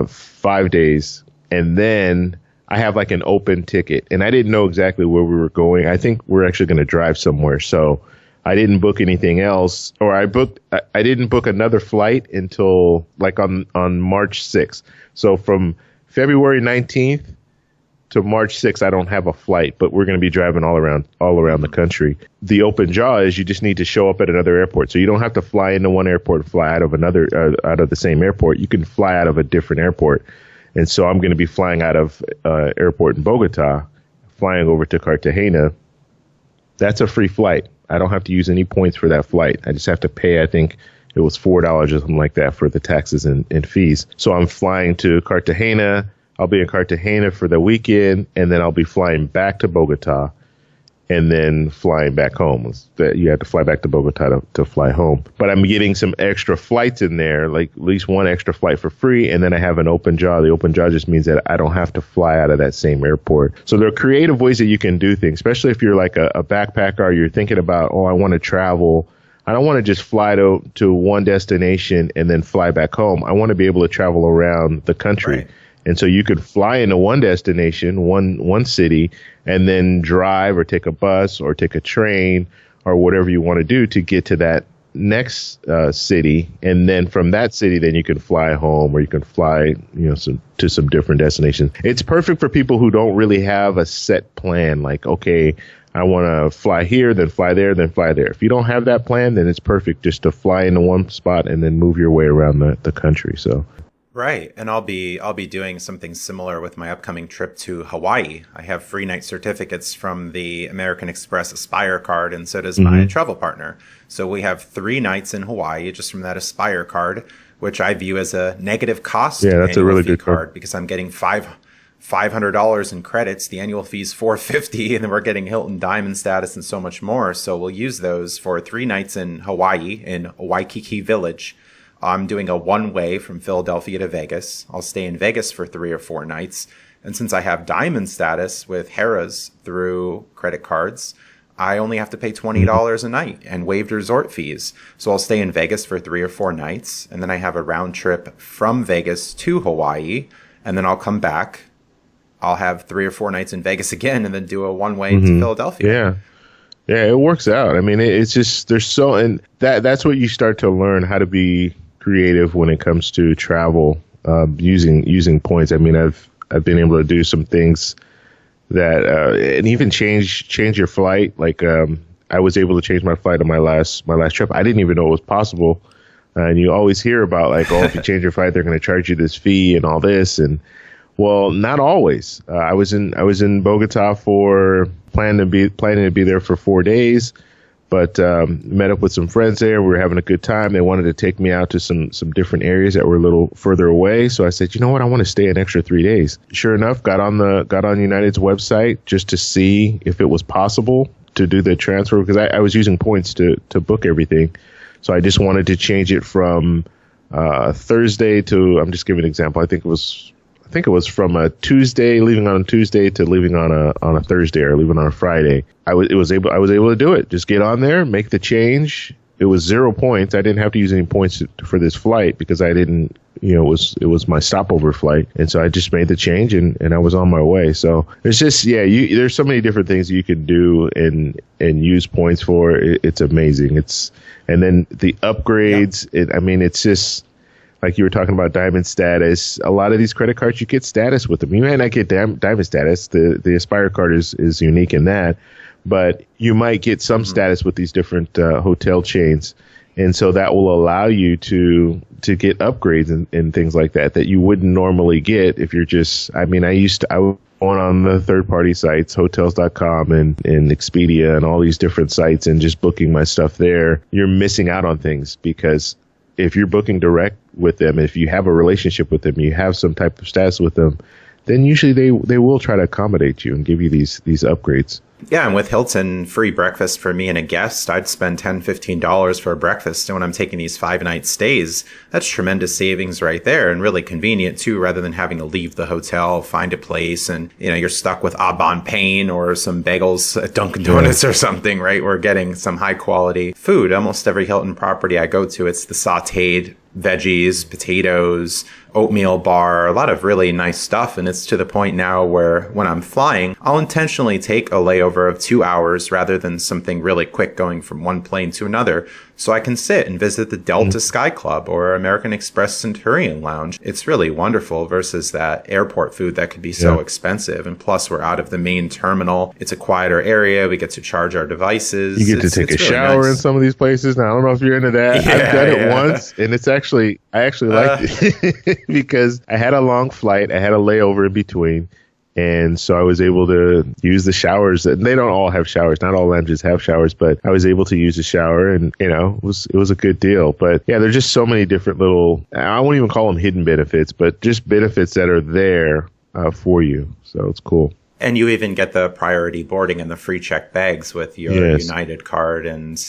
5 days, and then I have like an open ticket, and I didn't know exactly where we were going. I think we're actually going to drive somewhere. So I didn't book anything else, or I didn't book another flight until like on March 6th. So from February 19th to March 6th, I don't have a flight, but we're going to be driving all around the country. The open jaw is you just need to show up at another airport. So you don't have to fly into one airport and fly out of another, out of the same airport. You can fly out of a different airport. And so I'm going to be flying out of airport in Bogota, flying over to Cartagena. That's a free flight. I don't have to use any points for that flight. I just have to pay, I think it was $4 or something like that for the taxes and fees. So I'm flying to Cartagena. I'll be in Cartagena for the weekend, and then I'll be flying back to Bogota, and then flying back home. You have to fly back to Bogota to fly home. But I'm getting some extra flights in there, like at least one extra flight for free. And then I have an open jaw. The open jaw just means that I don't have to fly out of that same airport. So there are creative ways that you can do things, especially if you're like a backpacker, or you're thinking about, I want to travel. I don't want to just fly to one destination and then fly back home. I want to be able to travel around the country. Right. And so you could fly into one destination, one city, and then drive or take a bus or take a train or whatever you want to do to get to that next city. And then from that city, then you can fly home, or you can fly, to some different destinations. It's perfect for people who don't really have a set plan. Like, okay, I want to fly here, then fly there, then fly there. If you don't have that plan, then it's perfect just to fly into one spot and then move your way around the country. So. Right. And I'll be doing something similar with my upcoming trip to Hawaii. I have free night certificates from the American Express Aspire card, and so does my travel partner. So we have 3 nights in Hawaii just from that Aspire card, which I view as a negative cost. Yeah, that's a really good card because I'm getting $500 in credits. The annual fee's $450, and then we're getting Hilton Diamond status and so much more. So we'll use those for 3 nights in Hawaii in Waikiki Village. I'm doing a one-way from Philadelphia to Vegas. I'll stay in Vegas for 3 or 4 nights. And since I have diamond status with Harrah's through credit cards, I only have to pay $20 a night and waived resort fees. So I'll stay in Vegas for 3 or 4 nights. And then I have a round trip from Vegas to Hawaii. And then I'll come back. I'll have 3 or 4 nights in Vegas again and then do a one-way to Philadelphia. Yeah. Yeah, it works out. I mean, it's just, there's so, and that's what you start to learn, how to be creative when it comes to travel, using points. I mean, I've been able to do some things that, and even change your flight. Like, I was able to change my flight on my last trip. I didn't even know it was possible. And you always hear about, like, oh, if you change your flight, they're going to charge you this fee and all this. And well, not always. I was in Bogota for planning to be there for 4 days, but met up with some friends there. We were having a good time. They wanted to take me out to some different areas that were a little further away. So I said, you know what, I want to stay an extra 3 days. Sure enough, got on United's website just to see if it was possible to do the transfer, because I was using points to book everything. So I just wanted to change it from Thursday to, I'm just giving an example. I think it was from a Tuesday, leaving on a Tuesday, to leaving on a Thursday, or leaving on a Friday. I was able to do it. Just get on there, make the change. It was 0 points. I didn't have to use any points for this flight because I didn't, it was my stopover flight. And so I just made the change and I was on my way. So it's just, there's so many different things you can do and use points for. It's amazing. And then the upgrades, it's just, like you were talking about diamond status. A lot of these credit cards, you get status with them. You may not get diamond status. The Aspire card is unique in that, but you might get some status with these different hotel chains, and so that will allow you to get upgrades and things like that you wouldn't normally get if you're just. I was going on the third-party sites, Hotels.com and Expedia and all these different sites, and just booking my stuff there. You're missing out on things because if you're booking direct with them, if you have a relationship with them, you have some type of status with them, then usually they will try to accommodate you and give you these upgrades. Yeah, and with Hilton, free breakfast for me and a guest, I'd spend $10, $15 for a breakfast. And when I'm taking these 5-night stays, that's tremendous savings right there, and really convenient too, rather than having to leave the hotel, find a place, and you're stuck with a bon pain or some bagels at Dunkin' Donuts or something, right? We're getting some high quality food. Almost every Hilton property I go to, it's the sauteed veggies, potatoes, oatmeal bar, a lot of really nice stuff. And it's to the point now where when I'm flying, I'll intentionally take a layover of 2 hours rather than something really quick going from one plane to another, so I can sit and visit the Delta Sky Club or American Express Centurion Lounge. It's really wonderful versus that airport food that could be so expensive. And plus, we're out of the main terminal. It's a quieter area. We get to charge our devices. You get to take a really shower in some of these places. Now, I don't know if you're into that. I've done it once, and I actually liked it because I had a long flight. I had a layover in between. And so I was able to use the showers. And they don't all have showers. Not all lounges have showers, but I was able to use a shower, and, it was a good deal. But yeah, there's just so many different little, I won't even call them hidden benefits, but just benefits that are there for you. So it's cool. And you even get the priority boarding and the free check bags with your United card and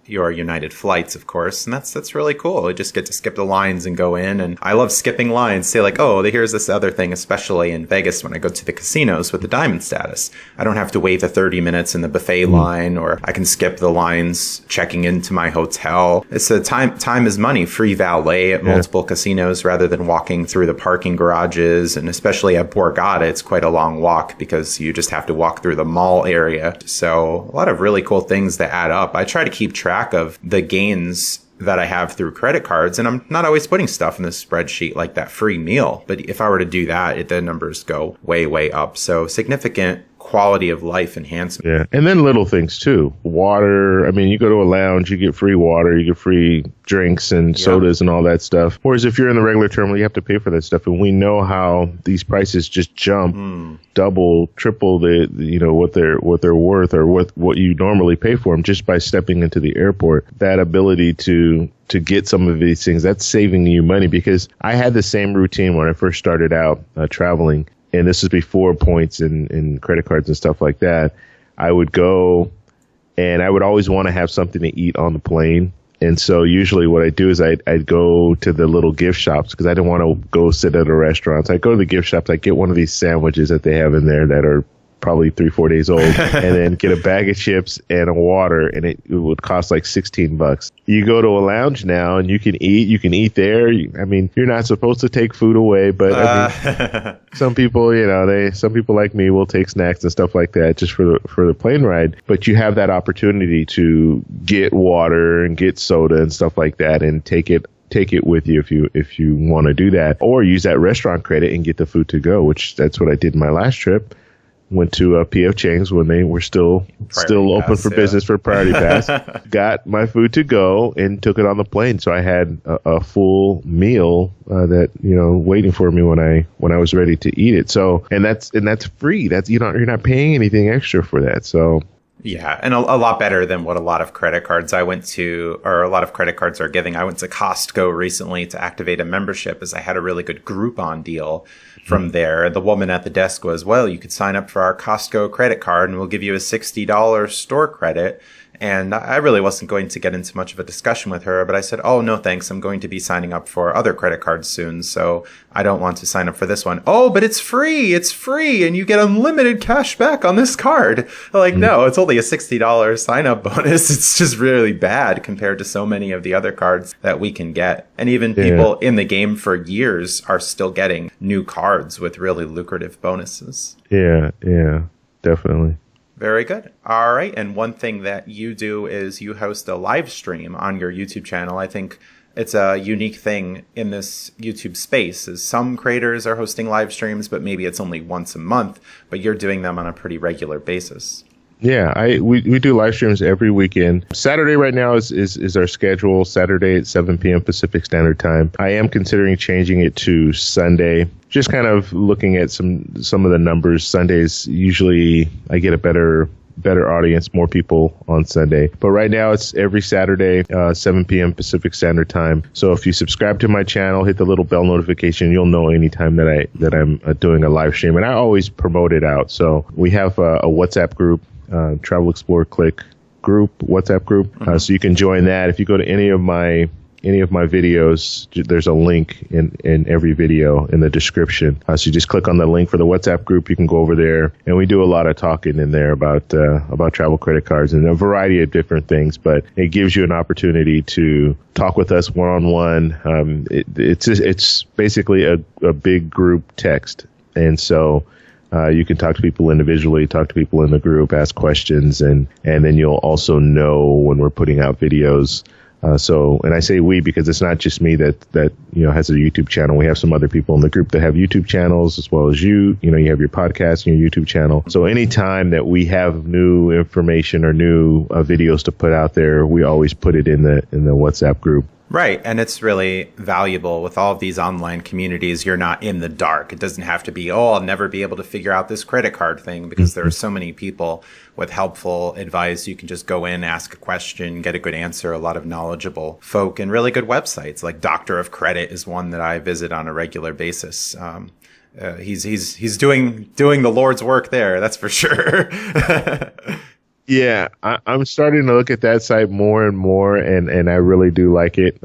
your United flights, of course. And that's really cool. You just get to skip the lines and go in. And I love skipping lines. Say like, oh, here's this other thing, especially in Vegas when I go to the casinos with the diamond status. I don't have to wait the 30 minutes in the buffet line, or I can skip the lines checking into my hotel. It's a time is money, free valet at multiple casinos rather than walking through the parking garages. And especially at Borgata, it's quite a long walk because you just have to walk through the mall area. So a lot of really cool things that add up. I try to keep track of the gains that I have through credit cards, and I'm not always putting stuff in the spreadsheet like that free meal. But if I were to do that, the numbers go way, way up. So significant quality of life enhancement. Yeah. And then little things too. Water. I mean, you go to a lounge, you get free water, you get free drinks and sodas and all that stuff. Whereas if you're in the regular terminal, you have to pay for that stuff. And we know how these prices just jump, double, triple what they're worth, or what you normally pay for them just by stepping into the airport. That ability to get some of these things, that's saving you money, because I had the same routine when I first started out traveling. and this is before points and credit cards and stuff like that, I would go and I would always want to have something to eat on the plane. And so usually what I do is I'd go to the little gift shops because I didn't want to go sit at a restaurant. So I go to the gift shops. I get one of these sandwiches that they have in there that are probably 3-4 days old, and then get a bag of chips and a water, and it would cost like $16. You go to a lounge now and you can eat there. I mean, you're not supposed to take food away, but I mean, some people like me will take snacks and stuff like that just for the plane ride. But you have that opportunity to get water and get soda and stuff like that and take it with you if you want to do that, or use that restaurant credit and get the food to go, which that's what I did in my last trip. Went to P.F. Chang's when they were still open for business for Priority Pass. Got my food to go and took it on the plane. So I had a full meal that waiting for me when I was ready to eat it. So and that's free. That's you're not paying anything extra for that. So. Yeah, and a lot better than what a lot of credit cards are giving. I went to Costco recently to activate a membership as I had a really good Groupon deal from there. The woman at the desk was, well, you could sign up for our Costco credit card and we'll give you a $60 store credit. And I really wasn't going to get into much of a discussion with her, but I said, oh, no, thanks. I'm going to be signing up for other credit cards soon, so I don't want to sign up for this one. Oh, but it's free. It's free. And you get unlimited cash back on this card. I'm like, no, it's only a $60 sign up bonus. It's just really bad compared to so many of the other cards that we can get. And even people in the game for years are still getting new cards with really lucrative bonuses. Yeah, definitely. Very good. All right. And one thing that you do is you host a live stream on your YouTube channel. I think it's a unique thing in this YouTube space is some creators are hosting live streams, but maybe it's only once a month, but you're doing them on a pretty regular basis. Yeah, we do live streams every weekend. Saturday right now is our schedule, Saturday at 7 p.m. Pacific Standard Time. I am considering changing it to Sunday. Just kind of looking at some of the numbers. Sundays, usually I get a better audience, more people on Sunday. But right now it's every Saturday, 7 p.m. Pacific Standard Time. So if you subscribe to my channel, hit the little bell notification, you'll know anytime that I'm doing a live stream. And I always promote it out. So we have a WhatsApp group. TravelExploreClick group, WhatsApp group. So you can join that. If you go to any of my videos, there's a link in every video in the description. So you just click on the link for the WhatsApp group. You can go over there, and we do a lot of talking in there about travel credit cards and a variety of different things. But it gives you an opportunity to talk with us one-on-one. It's basically a big group text, and so. You can talk to people individually, talk to people in the group, ask questions, and then you'll also know when we're putting out videos. And I say we because it's not just me that has a YouTube channel. We have some other people in the group that have YouTube channels as well as you. You have your podcast and your YouTube channel. So anytime that we have new information or new videos to put out there, we always put it in the WhatsApp group. Right. And it's really valuable with all of these online communities. You're not in the dark. It doesn't have to be, I'll never be able to figure out this credit card thing because there are so many people with helpful advice. You can just go in, ask a question, get a good answer. A lot of knowledgeable folk and really good websites like Doctor of Credit is one that I visit on a regular basis. He's doing the Lord's work there. That's for sure. Yeah, I'm starting to look at that site more and more, and I really do like it.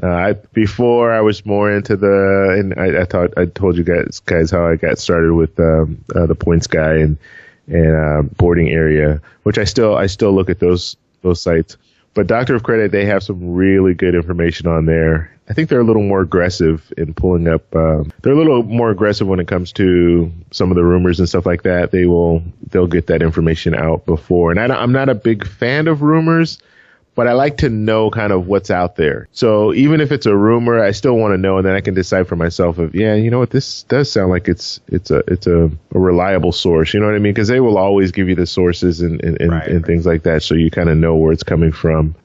Before I was more into and I told you guys how I got started with the points guy and boarding area, which I still look at those sites. But Doctor of Credit, they have some really good information on there. I think they're a little more aggressive in pulling up. They're a little more aggressive when it comes to some of the rumors and stuff like that. They'll get that information out before. And I'm not a big fan of rumors, but I like to know kind of what's out there. So even if it's a rumor, I still want to know, and then I can decide for myself if, this does sound like it's a reliable source. You know what I mean? Because they will always give you the sources and things like that, so you kind of know where it's coming from.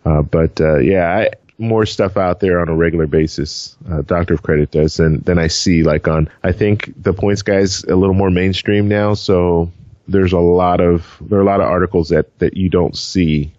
More stuff out there on a regular basis. Doctor of Credit does, and then I see I think the points guy's a little more mainstream now, so there are a lot of articles that you don't see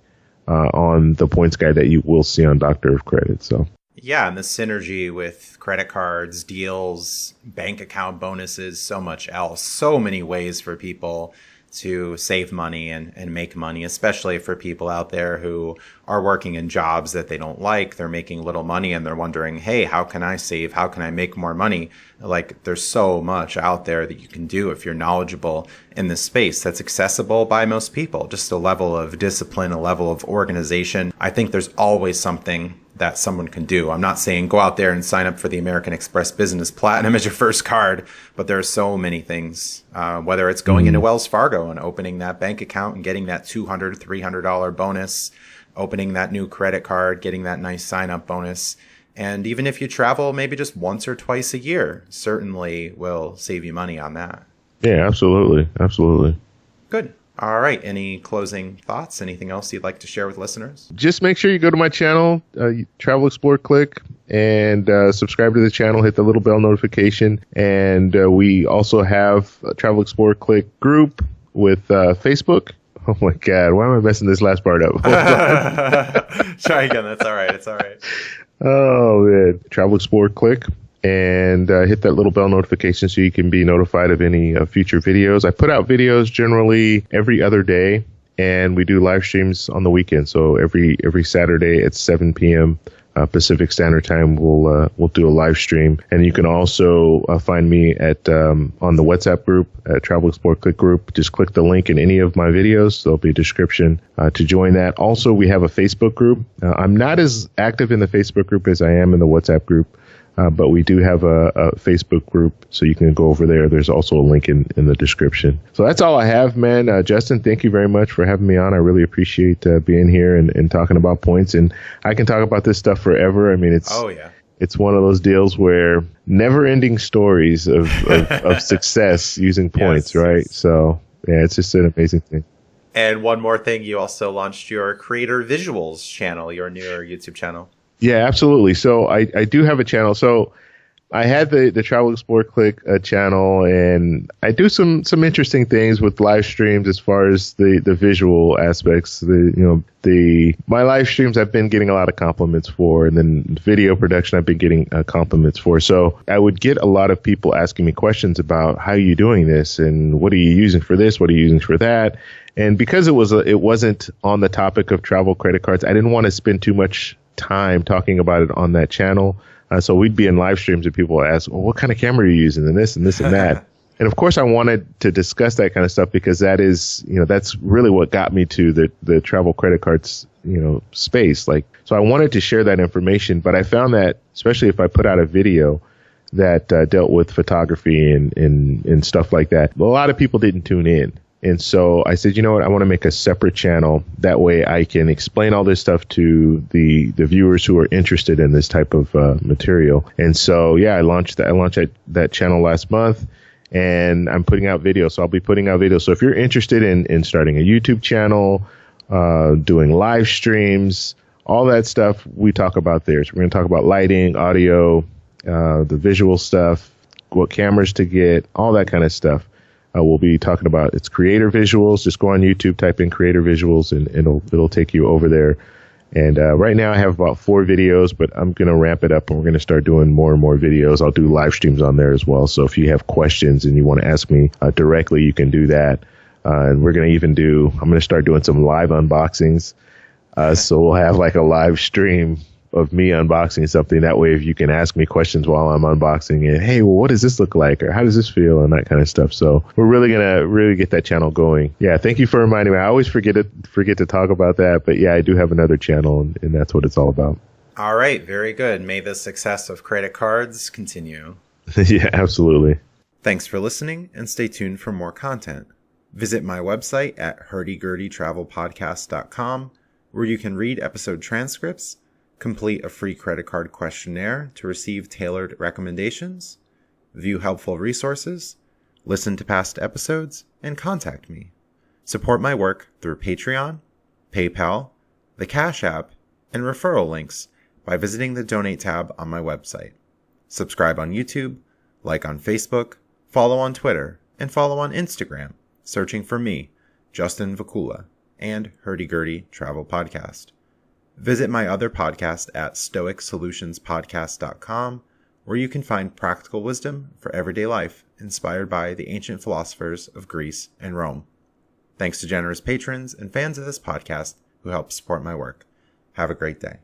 on the points guy that you will see on Doctor of Credit. So Yeah, and the synergy with credit cards, deals, bank account bonuses, so much else. So many ways for people to save money and make money, especially for people out there who are working in jobs that they don't like. They're making little money and they're wondering, hey, how can I save? How can I make more money? Like, there's so much out there that you can do if you're knowledgeable in this space that's accessible by most people. Just a level of discipline, a level of organization. I think there's always something that someone can do. I'm not saying go out there and sign up for the American Express Business Platinum as your first card, but there are so many things, whether it's going into Wells Fargo and opening that bank account and getting that $200, $300 bonus, opening that new credit card, getting that nice sign up bonus. And even if you travel maybe just once or twice a year, certainly will save you money on that. Yeah, absolutely. Absolutely. Good. All right. Any closing thoughts? Anything else you'd like to share with listeners? Just make sure you go to my channel, TravelExploreClick, and subscribe to the channel. Hit the little bell notification. And we also have a TravelExploreClick group with Facebook. Oh, my God. Why am I messing this last part up? Try again. That's all right. It's all right. Oh, man. TravelExploreClick. And hit that little bell notification so you can be notified of any future videos. I put out videos generally every other day, and we do live streams on the weekend. So every Saturday at 7 p.m. Pacific Standard Time, we'll do a live stream. And you can also find me at on the WhatsApp group, at Travel Explore Click group. Just click the link in any of my videos. There'll be a description to join that. Also, we have a Facebook group. I'm not as active in the Facebook group as I am in the WhatsApp group. But we do have a Facebook group, so you can go over there. There's also a link in the description. So that's all I have, man. Justin, thank you very much for having me on. I really appreciate being here and talking about points. And I can talk about this stuff forever. I mean, it's one of those deals where never-ending stories of success using points, yes, right? So, yeah, it's just an amazing thing. And one more thing, you also launched your Creator Visuals channel, your newer YouTube channel. Yeah, absolutely. So I do have a channel. So I had the Travel Explore Click channel, and I do some interesting things with live streams as far as the visual aspects. My live streams I've been getting a lot of compliments for, and then video production I've been getting compliments for. So I would get a lot of people asking me questions about how are you doing this, and what are you using for this, what are you using for that. And because it wasn't on the topic of travel credit cards, I didn't want to spend too much time talking about it on that channel. So we'd be in live streams and people would ask, well, what kind of camera are you using, and this and this and that. And of course I wanted to discuss that kind of stuff because that is, that's really what got me to the travel credit cards, space. Like, so I wanted to share that information, but I found that especially if I put out a video that dealt with photography and stuff like that, a lot of people didn't tune in. And so I said, you know what, I want to make a separate channel. That way I can explain all this stuff to the viewers who are interested in this type of material. And so, yeah, I launched that channel last month, and I'm putting out videos. So I'll be putting out videos. So if you're interested in starting a YouTube channel, doing live streams, all that stuff we talk about there. So we're going to talk about lighting, audio, the visual stuff, what cameras to get, all that kind of stuff. We'll be talking about its creator visuals. Just go on YouTube, type in creator visuals, and it'll take you over there. And right now I have about 4 videos, but I'm going to ramp it up, and we're going to start doing more and more videos. I'll do live streams on there as well. So if you have questions and you want to ask me directly, you can do that. And we're going to I'm going to start doing some live unboxings. So we'll have like a live stream of me unboxing something. That way, if you can ask me questions while I'm unboxing it, hey, well, what does this look like, or how does this feel, and that kind of stuff. So we're really gonna get that channel going. Yeah, thank you for reminding me. I always forget to talk about that, but yeah, I do have another channel, and that's what it's all about. All right, very good. May the success of credit cards continue. Yeah, absolutely. Thanks for listening, and stay tuned for more content. Visit my website at hurdygurdytravelpodcast.com, where you can read episode transcripts, complete a free credit card questionnaire to receive tailored recommendations, view helpful resources, listen to past episodes, and contact me. Support my work through Patreon, PayPal, the Cash App, and referral links by visiting the Donate tab on my website. Subscribe on YouTube, like on Facebook, follow on Twitter, and follow on Instagram, searching for me, Justin Vacula, and Hurdy Gurdy Travel Podcast. Visit my other podcast at stoicsolutionspodcast.com, where you can find practical wisdom for everyday life inspired by the ancient philosophers of Greece and Rome. Thanks to generous patrons and fans of this podcast who help support my work. Have a great day.